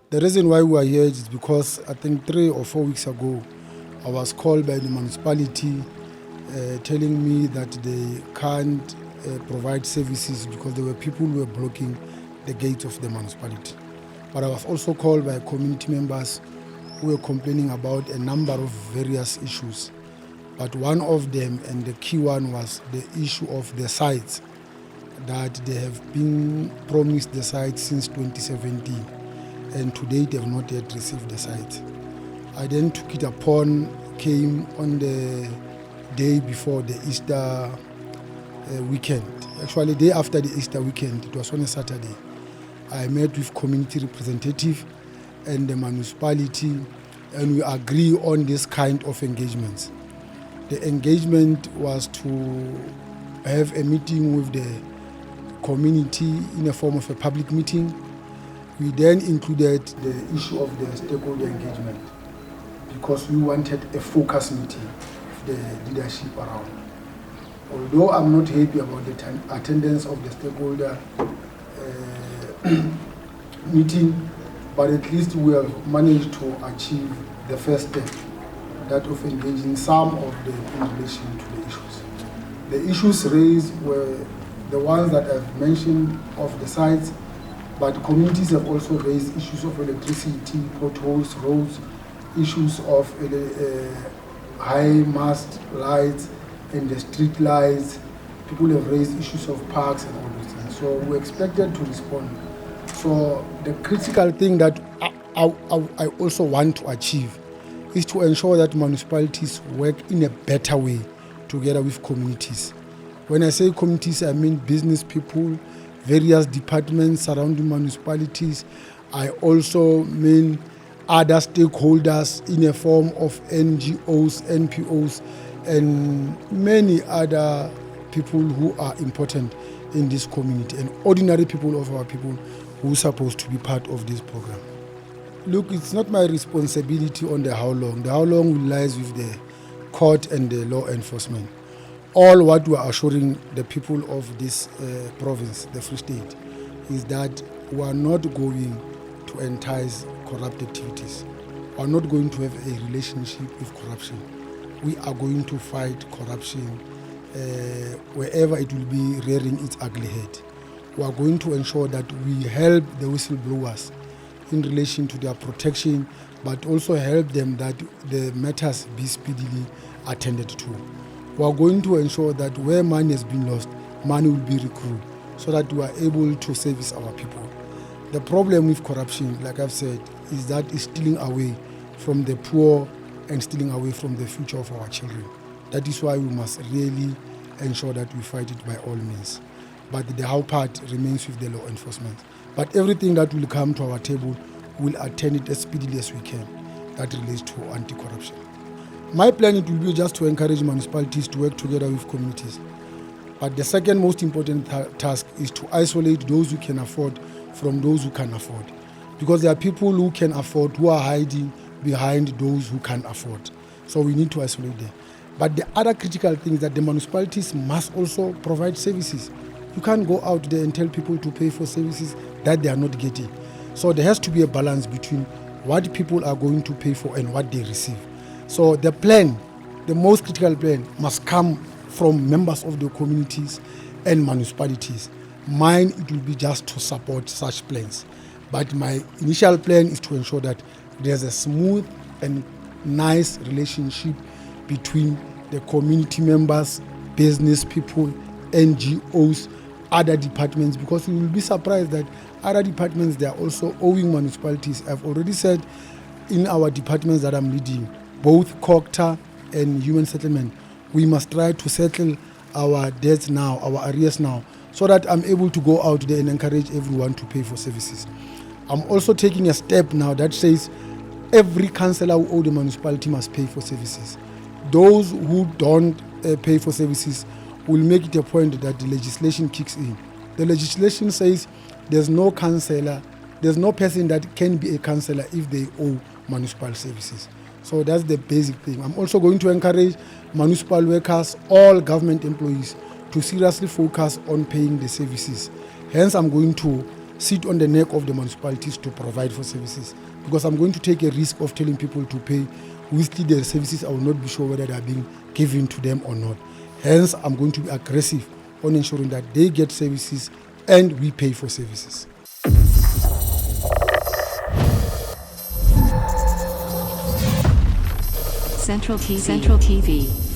The reason why we are here is because I think 3 or 4 weeks ago, I was called by the municipality telling me that they can't provide services because there were people who were blocking the gates of the municipality. But I was also called by community members who were complaining about a number of various issues. But one of them, and the key one, was the issue of the sites, that they have been promised the sites since 2017. And to date they have not yet received the site. I then took it came on the day before the Easter weekend. Actually, the day after the Easter weekend, it was on a Saturday. I met with community representative and the municipality, and we agree on this kind of engagements. The engagement was to have a meeting with the community in the form of a public meeting. We then included the issue of the stakeholder engagement because we wanted a focus meeting with the leadership around. Although I'm not happy about the attendance of the stakeholder meeting, but at least we have managed to achieve the first step, that of engaging some of them in relation to the issues. The issues raised were the ones that I've mentioned of the sites, but communities have also raised issues of electricity, potholes, roads, issues of high mast lights and the street lights. People have raised issues of parks and all those things. So we expected to respond. So the critical thing that I also want to achieve is to ensure that municipalities work in a better way together with communities. When I say communities, I mean business people, various departments surrounding municipalities. I also mean other stakeholders in a form of NGOs, NPOs, and many other people who are important in this community, and ordinary people of our people who are supposed to be part of this program. Look, it's not my responsibility on the how long. The how long lies with the court and the law enforcement. All what we are assuring the people of this province, the Free State, is that we are not going to entice corrupt activities. We are not going to have a relationship with corruption. We are going to fight corruption wherever it will be rearing its ugly head. We are going to ensure that we help the whistleblowers in relation to their protection, but also help them that the matters be speedily attended to. We are going to ensure that where money has been lost, money will be recruited so that we are able to service our people. The problem with corruption, like I've said, is that it's stealing away from the poor and stealing away from the future of our children. That is why we must really ensure that we fight it by all means. But the how part remains with the law enforcement. But everything that will come to our table, we'll attend it as speedily as we can. That relates to anti-corruption. My plan, it will be just to encourage municipalities to work together with communities. But the second most important task is to isolate those who can afford from those who can't afford. Because there are people who can afford who are hiding behind those who can't afford. So we need to isolate them. But the other critical thing is that the municipalities must also provide services. You can't go out there and tell people to pay for services that they are not getting. So there has to be a balance between what people are going to pay for and what they receive. So the plan, the most critical plan, must come from members of the communities and municipalities. Mine, it will be just to support such plans. But my initial plan is to ensure that there's a smooth and nice relationship between the community members, business people, NGOs, other departments, because you will be surprised that other departments, they are also owing municipalities. I've already said in our departments that I'm leading, both COGTA and Human Settlement, we must try to settle our debts now, our arrears now, so that I'm able to go out there and encourage everyone to pay for services. I'm also taking a step now that says every councillor who owes the municipality must pay for services. Those who don't pay for services will make it a point that the legislation kicks in. The legislation says there's no councillor there's no person that can be a councillor if they owe municipal services. So that's the basic thing. I'm also going to encourage municipal workers, all government employees, to seriously focus on paying the services. Hence, I'm going to sit on the neck of the municipalities to provide for services, because I'm going to take a risk of telling people to pay with the services I will not be sure whether they are being given to them or not. Hence, I'm going to be aggressive on ensuring that they get services and we pay for services. Central TV.